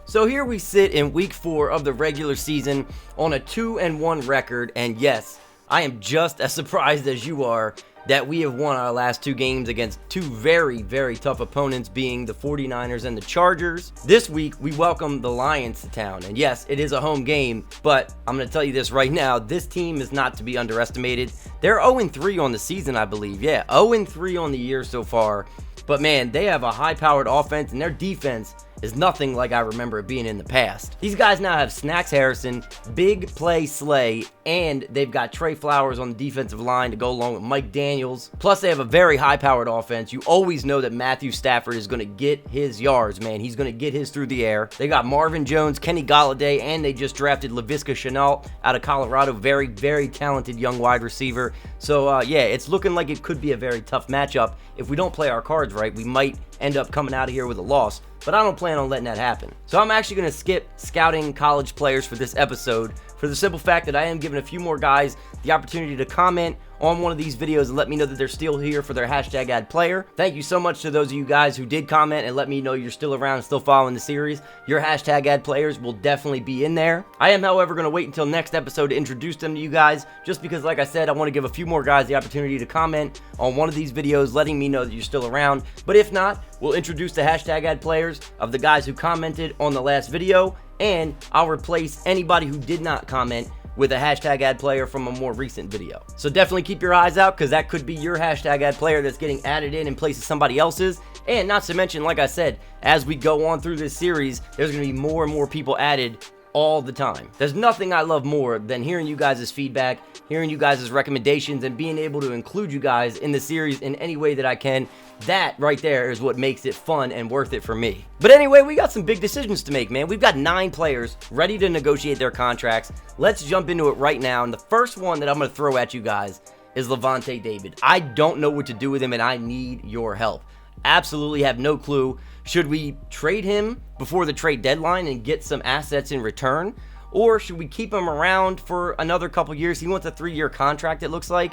So here we sit in week 4 of the regular season on a 2-1 record, and yes, I am just as surprised as you are that we have won our last 2 games against 2 very, very tough opponents, being the 49ers and the Chargers. This week, we welcome the Lions to town, and yes, it is a home game, but I'm going to tell you this right now, this team is not to be underestimated. They're 0-3 on the season, I believe. Yeah, 0-3 on the year so far, but man, they have a high-powered offense, and their defense is nothing like I remember it being in the past. These guys now have Snacks Harrison, Big Play Slay, and they've got Trey Flowers on the defensive line to go along with Mike Daniels. Plus, they have a very high-powered offense. You always know that Matthew Stafford is going to get his yards, man. He's going to get his through the air. They got Marvin Jones, Kenny Golladay, and they just drafted Laviska Shenault out of Colorado. Very, very talented young wide receiver. So, yeah, it's looking like it could be a very tough matchup. If we don't play our cards right, we might end up coming out of here with a loss, but I don't plan on letting that happen. So I'm actually going to skip scouting college players for this episode for the simple fact that I am giving a few more guys the opportunity to comment on one of these videos and let me know that they're still here for their hashtag ad player. Thank you so much to those of you guys who did comment and let me know you're still around and still following the series. Your hashtag ad players will definitely be in there. I am, however, going to wait until next episode to introduce them to you guys, just because, like I said, I want to give a few more guys the opportunity to comment on one of these videos, letting me know that you're still around. But if not, we'll introduce the hashtag ad players of the guys who commented on the last video, and I'll replace anybody who did not comment with a hashtag ad player from a more recent video. So definitely keep your eyes out, because that could be your hashtag ad player that's getting added in place of somebody else's. And not to mention, like I said, as we go on through this series, there's going to be more and more people added all the time. There's nothing I love more than hearing you guys' feedback, hearing you guys' recommendations, and being able to include you guys in the series in any way that I can. That right there is what makes it fun and worth it for me. But anyway, we got some big decisions to make, man. We've got 9 players ready to negotiate their contracts. Let's jump into it right now. And the first one that I'm going to throw at you guys is Levante David. I don't know what to do with him, and I need your help. Absolutely have no clue. Should we trade him before the trade deadline and get some assets in return? Or should we keep him around for another couple years? He wants a 3-year contract, it looks like,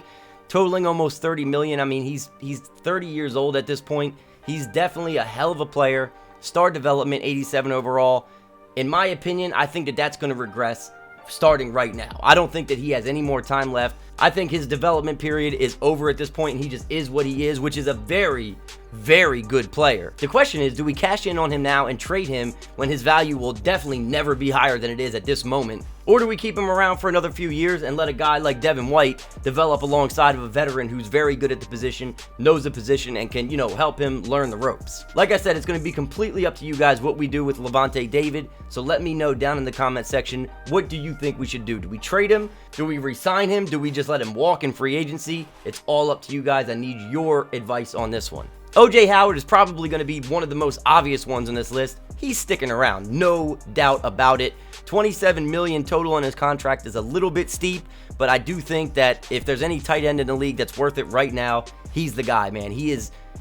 totaling almost $30 million. I mean, he's 30 years old at this point. He's definitely a hell of a player. Star development, 87 overall. In my opinion, I think that that's going to regress starting right now. I don't think that he has any more time left. I think his development period is over at this point, and he just is what he is, which is a very, very good player. The question is, do we cash in on him now and trade him when his value will definitely never be higher than it is at this moment? Or do we keep him around for another few years and let a guy like Devon White develop alongside of a veteran who's very good at the position, knows the position, and can, help him learn the ropes? Like I said, it's going to be completely up to you guys what we do with Levante David, so let me know down in the comment section, what do you think we should do? Do we trade him? Do we re-sign him? Do we just let him walk in free agency? It's all up to you guys. I need your advice on this one. OJ Howard is probably going to be one of the most obvious ones on this list. He's sticking around, no doubt about it. $27 million total on his contract is a little bit steep, but I do think that if there's any tight end in the league that's worth it right now, he's the guy, man. He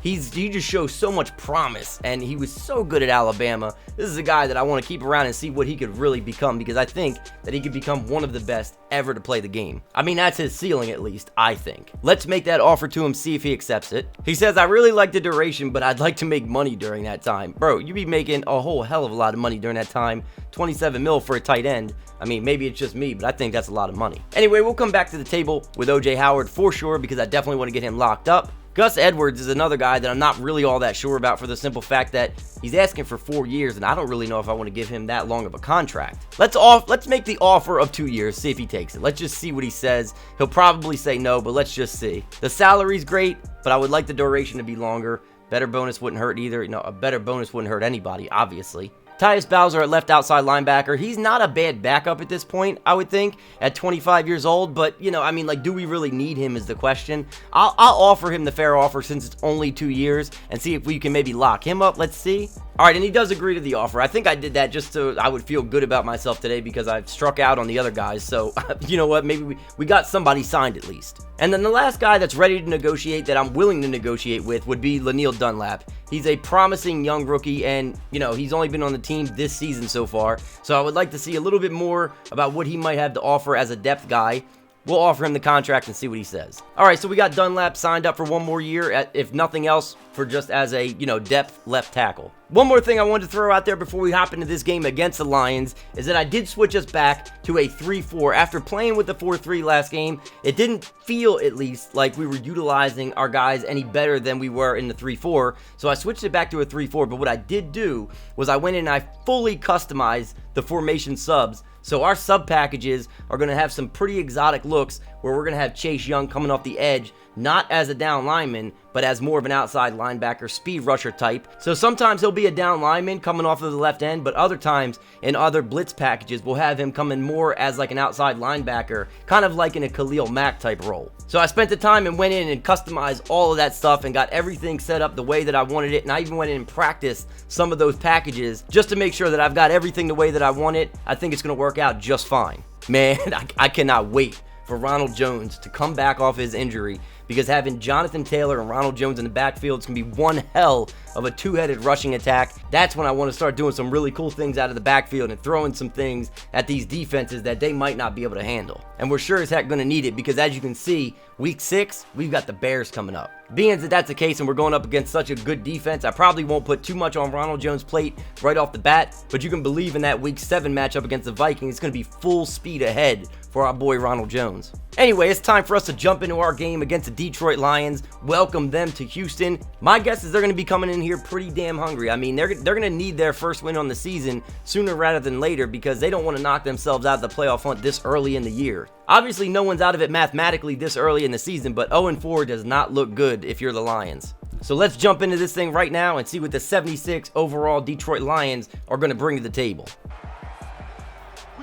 just shows so much promise, and he was so good at Alabama. This is a guy that I want to keep around and see what he could really become, because I think that he could become one of the best ever to play the game. I mean, that's his ceiling, at least, I think. Let's make that offer to him, see if he accepts it. He says, I really like the duration, but I'd like to make money during that time. Bro, you be making a whole hell of a lot of money during that time. 27 mil for a tight end. I mean, maybe it's just me, but I think that's a lot of money. Anyway, we'll come back to the table with OJ Howard for sure, because I definitely want to get him locked up. Gus Edwards is another guy that I'm not really all that sure about, for the simple fact that he's asking for 4 years, and I don't really know if I want to give him that long of a contract. Let's make the offer of 2 years, see if he takes it. Let's just see what he says. He'll probably say no, but let's just see. The salary's great, but I would like the duration to be longer. Better bonus wouldn't hurt either. A better bonus wouldn't hurt anybody, obviously. Tyus Bowser at left outside linebacker. He's not a bad backup at this point, I would think, at 25 years old. But, do we really need him is the question. I'll offer him the fair offer since it's only 2 years and see if we can maybe lock him up. Let's see. All right, and he does agree to the offer. I think I did that just so I would feel good about myself today, because I've struck out on the other guys. So, you know what? Maybe we got somebody signed at least. And then the last guy that's ready to negotiate, that I'm willing to negotiate with, would be Laniil Dunlap. He's a promising young rookie, and, he's only been on the team this season so far. So I would like to see a little bit more about what he might have to offer as a depth guy. we'll offer him the contract and see what he says. All right, so we got Dunlap signed up for 1 more year, if nothing else, for just as a, depth left tackle. One more thing I wanted to throw out there before we hop into this game against the Lions is that I did switch us back to a 3-4. After playing with the 4-3 last game, it didn't feel, at least, like we were utilizing our guys any better than we were in the 3-4, so I switched it back to a 3-4, but what I did do was I went in and I fully customized the formation subs. So our sub packages are going to have some pretty exotic looks where we're going to have Chase Young coming off the edge, not as a down lineman, but as more of an outside linebacker, speed rusher type. So sometimes he'll be a down lineman coming off of the left end, but other times in other blitz packages, we'll have him coming more as like an outside linebacker, kind of like in a Khalil Mack type role. So I spent the time and went in and customized all of that stuff and got everything set up the way that I wanted it, and I even went in and practiced some of those packages just to make sure that I've got everything the way that I want it. I think it's going to work out just fine. Man, I cannot wait for Ronald Jones to come back off his injury, because having Jonathan Taylor and Ronald Jones in the backfield is going to be one hell of a two-headed rushing attack. That's when I want to start doing some really cool things out of the backfield and throwing some things at these defenses that they might not be able to handle. And we're sure as heck going to need it, because as you can see, week 6, we've got the Bears coming up. Being that that's the case and we're going up against such a good defense, I probably won't put too much on Ronald Jones' plate right off the bat, but you can believe in that week 7 matchup against the Vikings, it's going to be full speed ahead for our boy Ronald Jones. Anyway, it's time for us to jump into our game against the Detroit Lions, welcome them to Houston. My guess is they're going to be coming in here pretty damn hungry. I mean, they're going to need their first win on the season sooner rather than later, because they don't want to knock themselves out of the playoff hunt this early in the year. Obviously, no one's out of it mathematically this early in the season, but 0-4 does not look good if you're the Lions. So let's jump into this thing right now and see what the 76 overall Detroit Lions are going to bring to the table.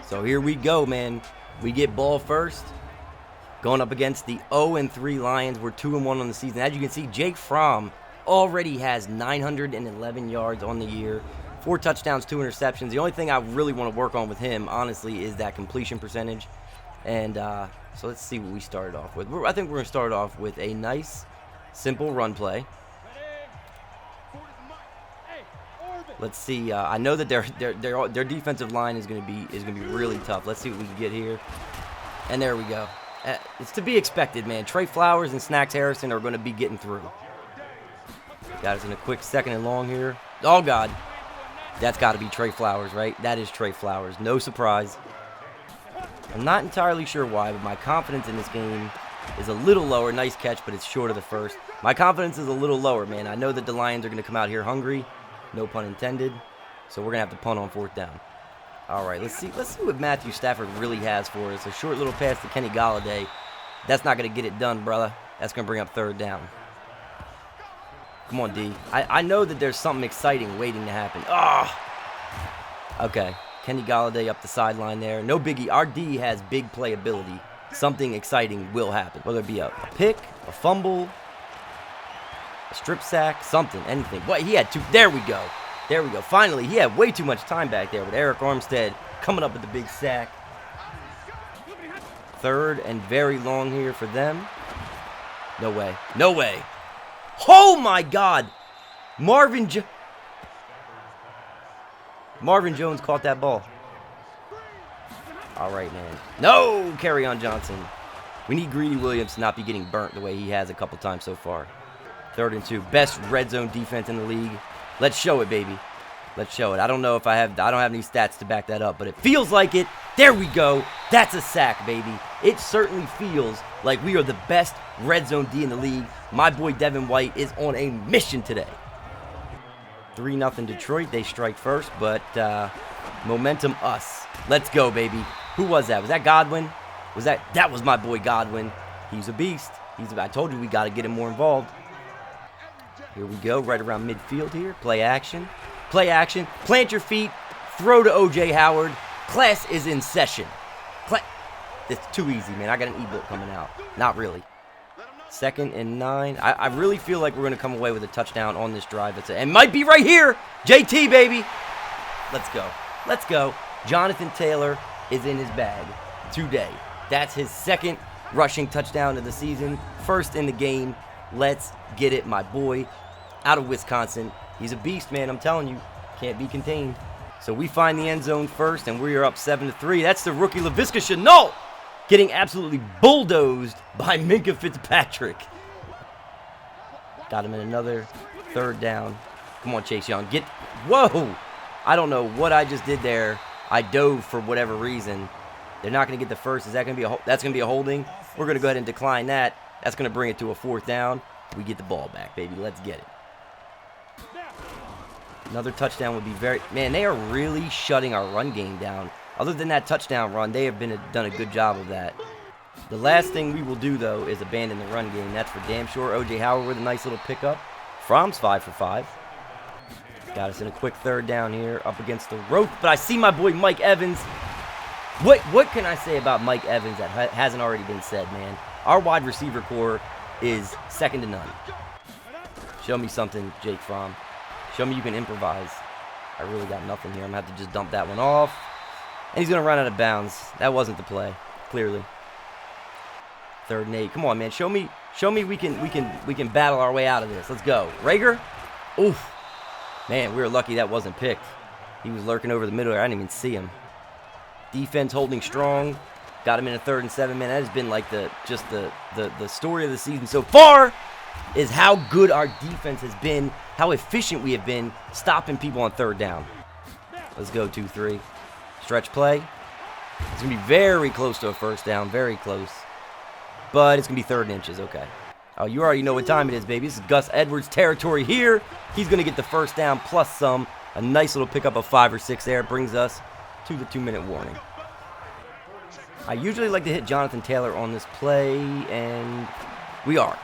So here we go, man. We get ball first, going up against the 0-3 Lions. We're 2-1 on the season. As you can see, Jake Fromm already has 911 yards on the year, 4 touchdowns, 2 interceptions. The only thing I really want to work on with him, honestly, is that completion percentage. And so let's see what we started off with. I think we're going to start off with a nice, simple run play. Let's see. I know that their defensive line is going to be really tough. Let's see what we can get here. And there we go. It's to be expected, man. Trey Flowers and Snacks Harrison are going to be getting through. Got us in a quick 2nd and long here. Oh God, that's got to be Trey Flowers, right? That is Trey Flowers. No surprise. I'm not entirely sure why, but my confidence in this game is a little lower. Nice catch, but it's short of the first. My confidence is a little lower, man. I know that the Lions are going to come out here hungry. No pun intended. So we're going to have to punt on 4th down. All right, let's see what Matthew Stafford really has for us. A short little pass to Kenny Golladay. That's not going to get it done, brother. That's going to bring up 3rd down. Come on, D. I know that there's something exciting waiting to happen. Oh! Okay. Kenny Golladay up the sideline there. No biggie. Our D has big playability. Something exciting will happen. Whether it be a pick, a fumble, a strip sack, something, anything. What he had 2. There we go. There we go. Finally, he had way too much time back there with Eric Armstead coming up with the big sack. 3rd and very long here for them. No way. No way. Oh my God. Marvin Jones caught that ball. All right, man. No, Kerryon Johnson. We need Greedy Williams to not be getting burnt the way he has a couple times so far. 3rd and 2. Best red zone defense in the league. Let's show it, baby. Let's show it. I don't know if I don't have any stats to back that up, but it feels like it. There we go. That's a sack, baby. It certainly feels like we are the best red zone D in the league. My boy Devon White is on a mission today. 3-0 Detroit. They strike first, but momentum us. Let's go, baby. Who was that? Was that Godwin? That was my boy Godwin. He's a beast. I told you we got to get him more involved. Here we go, right around midfield here. Play action. Play action. Plant your feet. Throw to O.J. Howard. Class is in session. It's too easy, man. I got an e-book coming out. Not really. 2nd and 9. I really feel like we're going to come away with a touchdown on this drive. It might be right here. JT, baby. Let's go. Let's go. Jonathan Taylor is in his bag today. That's his 2nd rushing touchdown of the season. 1st in the game. Let's get it, my boy. Out of Wisconsin. He's a beast, man. I'm telling you. Can't be contained. So we find the end zone first, and we are up 7-3. That's the rookie Laviska Shenault. getting absolutely bulldozed by Minkah Fitzpatrick. Got him in another third down. Come on, Chase Young. Whoa! I don't know what I just did there. I dove for whatever reason. They're not going to get the first. Is that going to be that's going to be a holding? We're going to go ahead and decline that. That's going to bring it to a 4th down. We get the ball back, baby. Let's get it. Another touchdown would be man, they are really shutting our run game down. Other than that touchdown run, they have done a good job of that. The last thing we will do, though, is abandon the run game. That's for damn sure. O.J. Howard with a nice little pickup. Fromm's 5 for 5. Got us in a quick 3rd down here, up against the rope. But I see my boy Mike Evans. What can I say about Mike Evans that hasn't already been said, man? Our wide receiver core is second to none. Show me something, Jake Fromm. Show me you can improvise. I really got nothing here. I'm going to have to just dump that one off. And he's going to run out of bounds. That wasn't the play, clearly. 3rd and 8. Come on, man. Show me we can battle our way out of this. Let's go. Rager? Oof. Man, we were lucky that wasn't picked. He was lurking over the middle there. I didn't even see him. Defense holding strong. Got him in a 3rd and 7, man. That has been like the story of the season so far, is how good our defense has been, how efficient we have been stopping people on 3rd down. Let's go, 2-3. Stretch play. It's going to be very close to a 1st down, very close. But it's going to be 3rd and inches, okay. Oh, you already know what time it is, baby. This is Gus Edwards territory here. He's going to get the 1st down plus some. A nice little pickup of 5 or 6 there. It brings us to the 2-minute warning. I usually like to hit Jonathan Taylor on this play, and we are.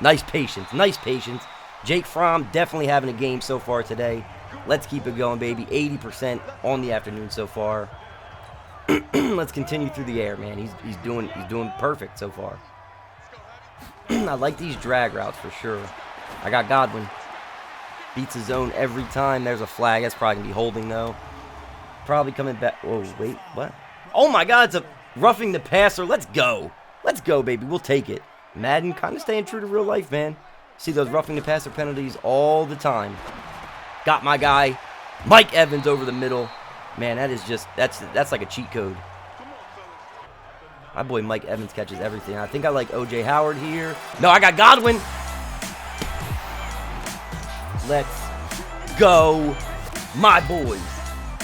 Nice patience, nice patience. Jake Fromm definitely having a game so far today. Let's keep it going, baby. 80% on the afternoon so far. Let's continue through the air, man. He's doing perfect so far. I like these drag routes for sure. I got Godwin. Beats his zone every time. There's a flag. That's probably going to be holding, though. Probably coming back. Oh, wait. What? Oh, my God. It's a roughing the passer. Let's go. Let's go, baby. We'll take it. Madden kind of staying true to real life, man. See those roughing the passer penalties all the time. Got my guy, Mike Evans, over the middle. Man, that is just, that's like a cheat code. My boy Mike Evans catches everything. I think I like O.J. Howard here. No, I got Godwin. Let's go, my boys.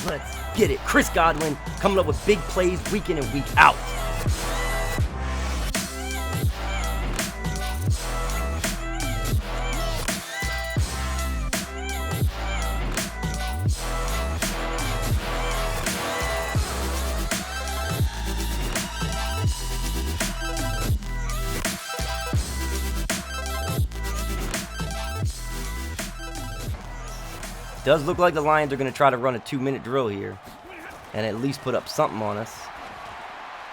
Let's get it. Chris Godwin coming up with big plays week in and week out. Does look like the Lions are going to try to run a 2-minute drill here and at least put up something on us.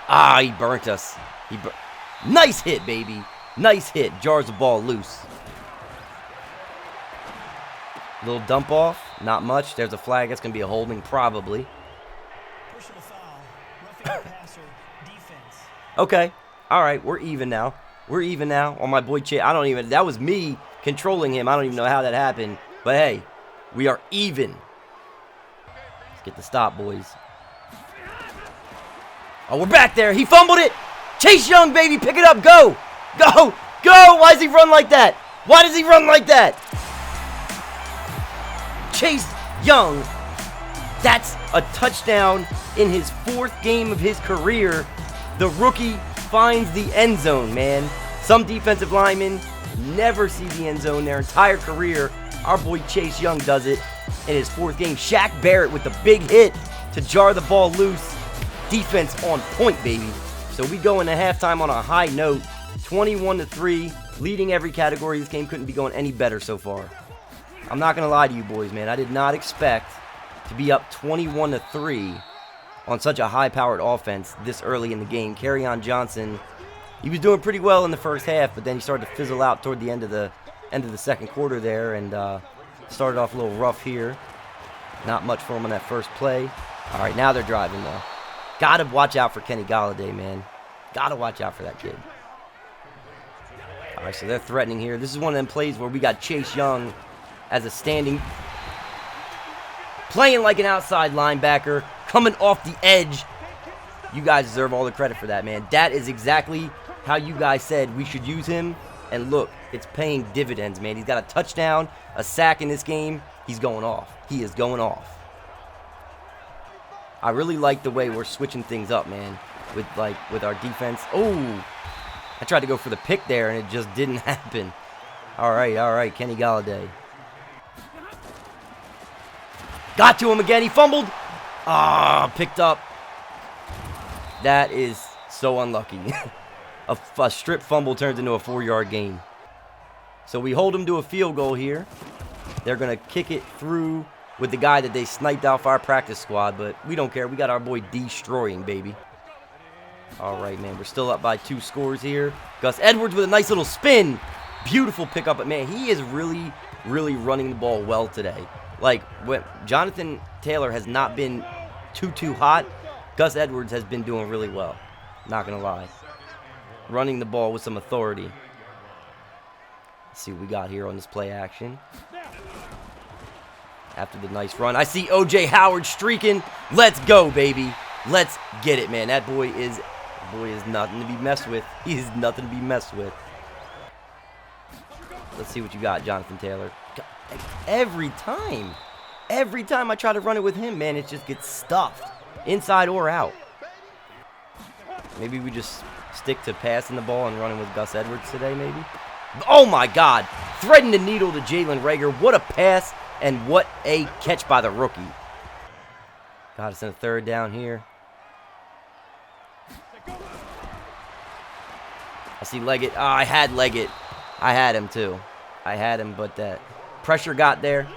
Ah, he burnt us. Nice hit, baby. Nice hit. Jars the ball loose. Little dump off. Not much. There's a flag. That's going to be a holding probably. Okay. All right. We're even now. We're even now on my boy Chase. That was me controlling him. I don't even know how that happened. But hey. We are even. Let's get the stop, boys. Oh, we're back there. He fumbled it. Chase Young, baby. Pick it up. Go. Go. Go. Why does he run like that? Why does he run like that? Chase Young. That's a touchdown in his 4th game of his career. The rookie finds the end zone, man. Some defensive linemen never see the end zone their entire career. Our boy Chase Young does it in his 4th game. Shaq Barrett with the big hit to jar the ball loose. Defense on point, baby. So we go into halftime on a high note. 21-3, leading every category. This game couldn't be going any better so far. I'm not going to lie to you boys, man. I did not expect to be up 21-3 on such a high-powered offense this early in the game. Kerryon Johnson, he was doing pretty well in the first half, but then he started to fizzle out toward the end of the second quarter there, and started off a little rough here. Not much for him on that first play. All right, now they're driving, though. Got to watch out for Kenny Golladay, man. Got to watch out for that kid. All right, so they're threatening here. This is one of them plays where we got Chase Young as a standing, playing like an outside linebacker, coming off the edge. You guys deserve all the credit for that, man. That is exactly how you guys said we should use him. And look, it's paying dividends, man. He's got a touchdown, a sack in this game. He's going off. He is going off. I really like the way we're switching things up, man, with our defense. Oh, I tried to go for the pick there, and it just didn't happen. All right, Kenny Galladay. Got to him again. He fumbled. Ah, picked up. That is so unlucky. a strip fumble turns into a 4-yard gain. So we hold them to a field goal here. They're going to kick it through with the guy that they sniped off our practice squad, but we don't care. We got our boy destroying, baby. All right, man. We're still up by 2 scores here. Gus Edwards with a nice little spin. Beautiful pickup, but man, he is really, really running the ball well today. Like, when Jonathan Taylor has not been too hot, Gus Edwards has been doing really well. Not going to lie. Running the ball with some authority. Let's see what we got here on this play action. After the nice run, I see O.J. Howard streaking. Let's go, baby. Let's get it, man. That boy is nothing to be messed with. He is nothing to be messed with. Let's see what you got, Jonathan Taylor. Every time I try to run it with him, man, it just gets stuffed. Inside or out. Maybe we just stick to passing the ball and running with Gus Edwards today, maybe? Oh, my God. Threading the needle to Jalen Reagor. What a pass and what a catch by the rookie. Got us in a 3rd down here. I see Leggett. Oh, I had Leggett. I had him, too. I had him, but that pressure got there.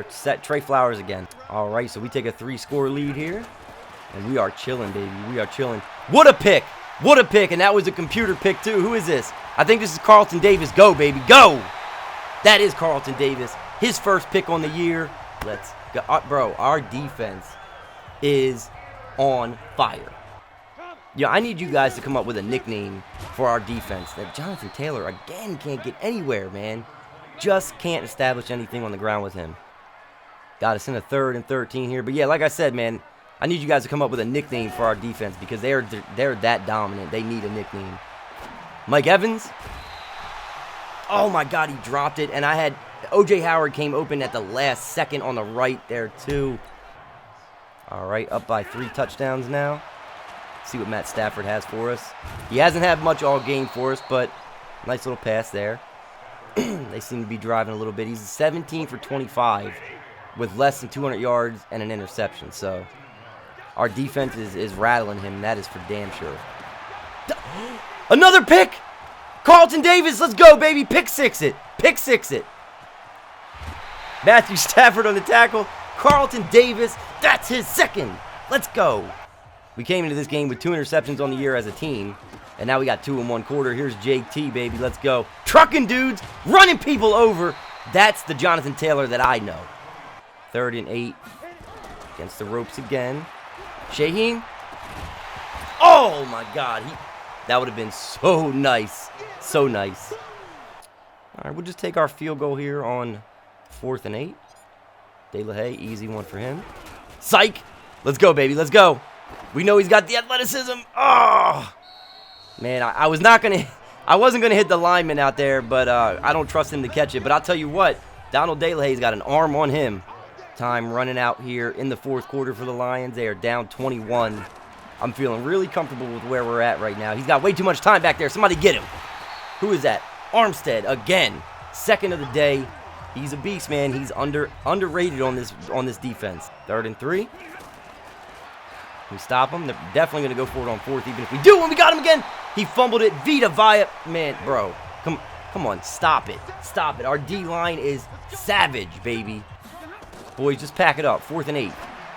Set Trey Flowers again. All right, so we take a 3-score lead here. And we are chilling, baby. We are chilling. What a pick. What a pick. And that was a computer pick, too. Who is this? I think this is Carlton Davis. Go, baby. Go. That is Carlton Davis. His first pick on the year. Let's go. Bro, our defense is on fire. Yeah, I need you guys to come up with a nickname for our defense. That Jonathan Taylor, again, can't get anywhere, man. Just can't establish anything on the ground with him. Got us in a 3rd and 13 here. But, yeah, like I said, man, I need you guys to come up with a nickname for our defense because they're that dominant. They need a nickname. Mike Evans. Oh, my God, he dropped it. And I had O.J. Howard came open at the last second on the right there, too. All right, up by 3 touchdowns now. See what Matt Stafford has for us. He hasn't had much all game for us, but nice little pass there. They seem to be driving a little bit. He's 17 for 25 with less than 200 yards and an interception. So our defense is rattling him, and that is for damn sure. Another pick! Carlton Davis, let's go, baby. Pick six it. Matthew Stafford on the tackle. Carlton Davis, that's his 2nd. Let's go. We came into this game with 2 interceptions on the year as a team, and now we got 2 in 1 quarter. Here's JT, baby. Let's go. Trucking dudes, running people over. That's the Jonathan Taylor that I know. 3rd and 8. Against the ropes again. Shaheen. Oh, my God. That would have been so nice. So nice. All right, we'll just take our field goal here on 4th and 8. De La Haye, easy one for him. Psych. Let's go, baby. Let's go. We know he's got the athleticism. Oh, man, I wasn't gonna hit the lineman out there, but I don't trust him to catch it. But I'll tell you what, Donald De La Haye's got an arm on him. Time running out here in the 4th quarter for the Lions. They are down 21. I'm feeling really comfortable with where we're at right now. He's got way too much time back there. Somebody get him. Who is that? Armstead again. 2nd of the day. He's a beast, man. He's underrated on this defense. 3rd and 3. We stop him. They're definitely going to go for it on 4th, even if we do. And we got him again. He fumbled it. Vita Via. Man, bro. Come on. Stop it. Stop it. Our D-line is savage, baby. Boys, just pack it up. 4th and 8.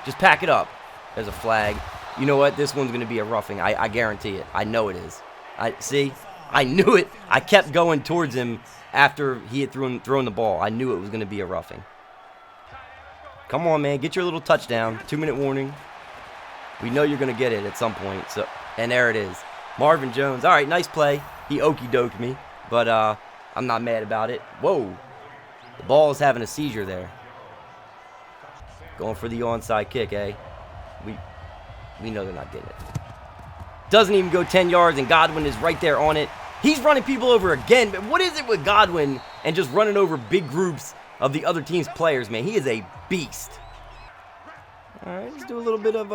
Just pack it up. There's a flag. You know what? This one's going to be a roughing. I guarantee it. I know it is. See? I knew it. I kept going towards him after he had thrown the ball. I knew it was going to be a roughing. Come on, man. Get your little touchdown. 2-minute warning. We know you're going to get it at some point. And there it is. Marvin Jones. All right, nice play. He okey-doked me, but I'm not mad about it. Whoa. The ball is having a seizure there. Going for the onside kick, eh? We know they're not getting it. Doesn't even go 10 yards, and Godwin is right there on it. He's running people over again, but what is it with Godwin and just running over big groups of the other team's players, man? He is a beast. All right, let's do a little bit of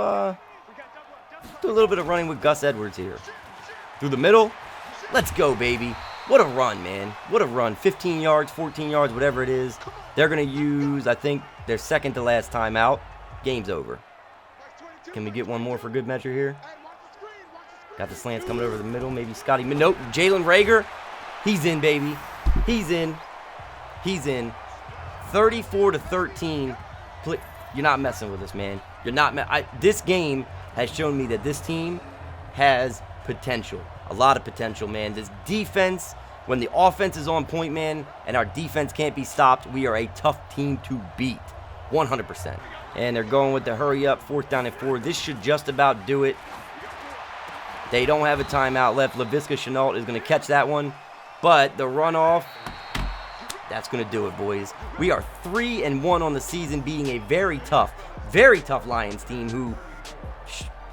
running with Gus Edwards here. Through the middle. Let's go, baby. What a run, man. What a run. 15 yards, 14 yards, whatever it is. They're going to use, I think, their second to last timeout. Game's over. Can we get one more for good measure here? Got the slants coming over the middle. Maybe Scotty. Nope. Jalen Reagor. He's in, baby. He's in. He's in. 34-13. You're not messing with us, man. You're not. This game has shown me that this team has potential. A lot of potential, man. This defense, when the offense is on point, man, and our defense can't be stopped, we are a tough team to beat. 100%. And they're going with the hurry up, 4th down and 4. This should just about do it. They don't have a timeout left. Laviska Shenault is going to catch that one. But the runoff, that's going to do it, boys. We are 3-1 on the season, beating a very tough Lions team who,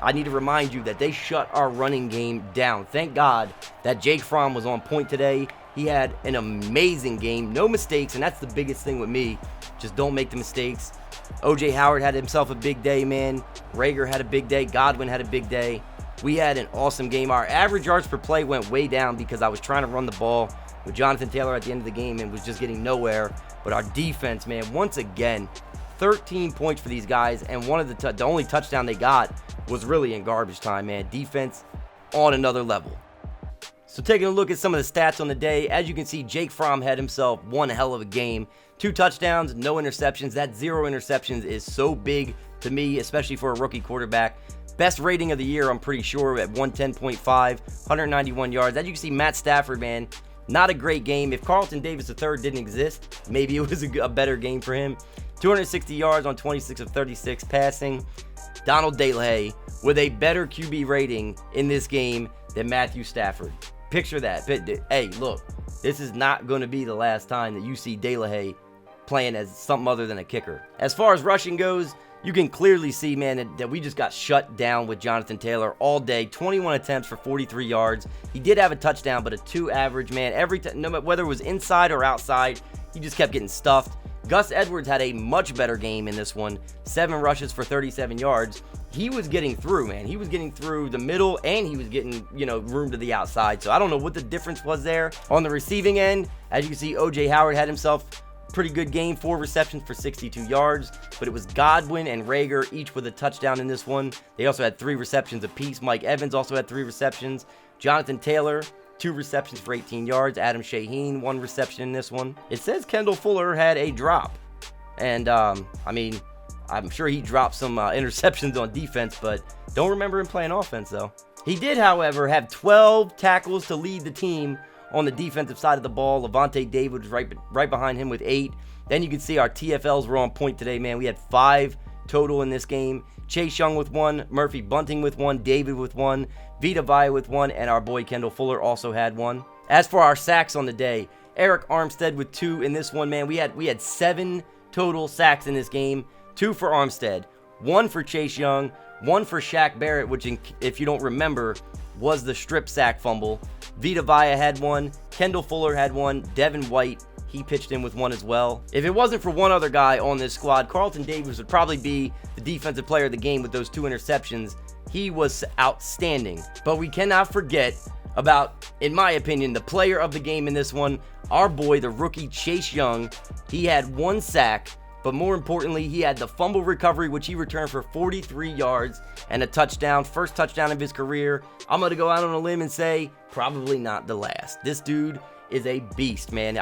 I need to remind you that they shut our running game down. Thank God that Jake Fromm was on point today. He had an amazing game. No mistakes, and that's the biggest thing with me. Just don't make the mistakes. O.J. Howard had himself a big day, man. Reagor had a big day. Godwin had a big day. We had an awesome game. Our average yards per play went way down because I was trying to run the ball with Jonathan Taylor at the end of the game and was just getting nowhere. But our defense, man, once again, 13 points for these guys, and one of the only touchdown they got was really in garbage time, man. Defense on another level. So taking a look at some of the stats on the day, as you can see, Jake Fromm had himself one hell of a game. 2 touchdowns, no interceptions. That 0 interceptions is so big to me, especially for a rookie quarterback. Best rating of the year, I'm pretty sure, at 110.5, 191 yards. As you can see, Matt Stafford, man, not a great game. If Carlton Davis III didn't exist, maybe it was a better game for him. 260 yards on 26 of 36 passing. Donald DeLay with a better QB rating in this game than Matthew Stafford. Picture that. Hey, look, this is not going to be the last time that you see DeLay playing as something other than a kicker. As far as rushing goes, you can clearly see, man, that we just got shut down with Jonathan Taylor all day. 21 attempts for 43 yards. He did have a touchdown, but a 2 average, man. Every time, no matter whether it was inside or outside, he just kept getting stuffed. Gus Edwards had a much better game in this one. 7 rushes for 37 yards. He was getting through, man. He was getting through the middle, and he was getting, room to the outside. So I don't know what the difference was there. On the receiving end, as you can see, O.J. Howard had himself pretty good game, 4 receptions for 62 yards, but it was Godwin and Reagor each with a touchdown in this one. They also had 3 receptions apiece. Mike Evans also had 3 receptions. Jonathan Taylor, 2 receptions for 18 yards. Adam Shaheen, 1 reception in this one. It says Kendall Fuller had a drop, and I'm sure he dropped some interceptions on defense, but don't remember him playing offense though. He did, however, have 12 tackles to lead the team on the defensive side of the ball. Levante David was right behind him with 8. Then you can see our TFLs were on point today, man. We had 5 total in this game. Chase Young with 1, Murphy Bunting with 1, David with 1, Vita Vaya with 1, and our boy Kendall Fuller also had 1. As for our sacks on the day, Eric Armstead with 2 in this one, man. We had 7 total sacks in this game. 2 for Armstead, 1 for Chase Young, 1 for Shaq Barrett, which, if you don't remember, was the strip sack fumble. Vita Vaya had 1, Kendall Fuller had 1, Devon White, he pitched in with 1 as well. If it wasn't for one other guy on this squad, Carlton Davis would probably be the defensive player of the game with those 2 interceptions. He was outstanding. But we cannot forget about, in my opinion, the player of the game in this one, our boy, the rookie Chase Young. He had 1 sack, but more importantly, he had the fumble recovery, which he returned for 43 yards and a touchdown. First touchdown of his career. I'm going to go out on a limb and say probably not the last. This dude is a beast, man.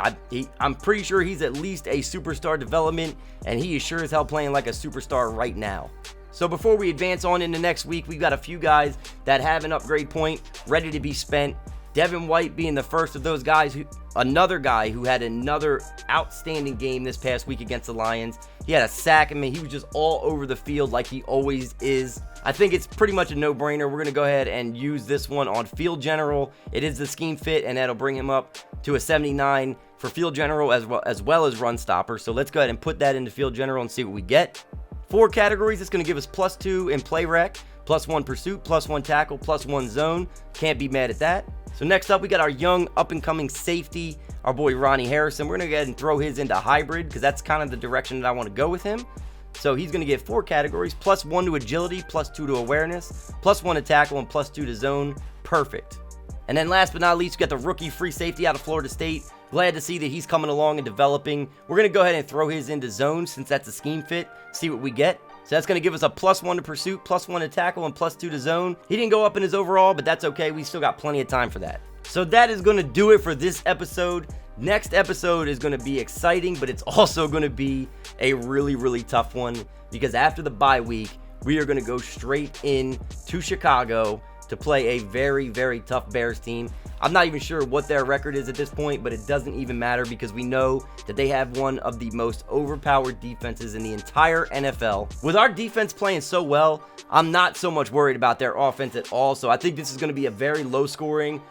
I'm pretty sure he's at least a superstar development, and he is sure as hell playing like a superstar right now. So before we advance on into next week, we've got a few guys that have an upgrade point ready to be spent. Devon White being the first of those guys, another guy who had another outstanding game this past week against the Lions. He had a sack. He was just all over the field like he always is. I think it's pretty much a no-brainer. We're going to go ahead and use this one on Field General. It is the scheme fit, and that'll bring him up to a 79 for Field General as well as Run Stopper. So let's go ahead and put that into Field General and see what we get. 4 categories. It's going to give us +2 in play rec, +1 pursuit, +1 tackle, +1 zone. Can't be mad at that. So next up, we got our young up-and-coming safety, our boy Ronnie Harrison. We're going to go ahead and throw his into hybrid because that's kind of the direction that I want to go with him. So he's going to get 4 categories, +1 to agility, +2 to awareness, +1 to tackle, and +2 to zone. Perfect. And then last but not least, we got the rookie free safety out of Florida State. Glad to see that he's coming along and developing. We're going to go ahead and throw his into zone since that's a scheme fit, see what we get. So that's going to give us a +1 to pursuit, +1 to tackle, and +2 to zone. He didn't go up in his overall, but that's okay. We still got plenty of time for that. So that is going to do it for this episode. Next episode is going to be exciting, but it's also going to be a really, really tough one because after the bye week, we are going to go straight in to Chicago to play a very, very tough Bears team. I'm not even sure what their record is at this point, but it doesn't even matter because we know that they have one of the most overpowered defenses in the entire NFL. With our defense playing so well, I'm not so much worried about their offense at all. So I think this is going to be a very low scoring,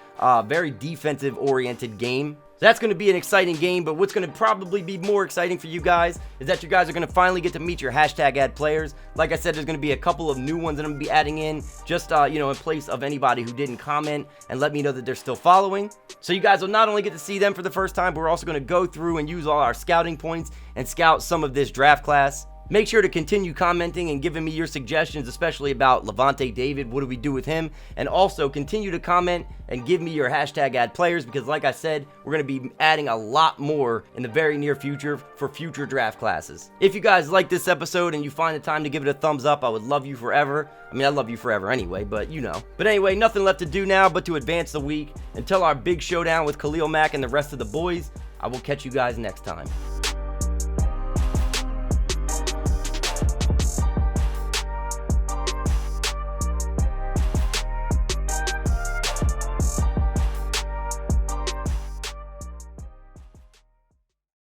very defensive oriented game. So that's going to be an exciting game, but what's going to probably be more exciting for you guys is that you guys are going to finally get to meet your hashtag ad players. Like I said, there's going to be a couple of new ones that I'm going to be adding in just, in place of anybody who didn't comment and let me know that they're still following. So you guys will not only get to see them for the first time, but we're also going to go through and use all our scouting points and scout some of this draft class. Make sure to continue commenting and giving me your suggestions, especially about Levante David. What do we do with him? And also continue to comment and give me your hashtag ad players because like I said, we're going to be adding a lot more in the very near future for future draft classes. If you guys like this episode and you find the time to give it a thumbs up, I would love you forever. I mean, I love you forever anyway, but you know. But anyway, nothing left to do now but to advance the week until our big showdown with Khalil Mack and the rest of the boys. I will catch you guys next time.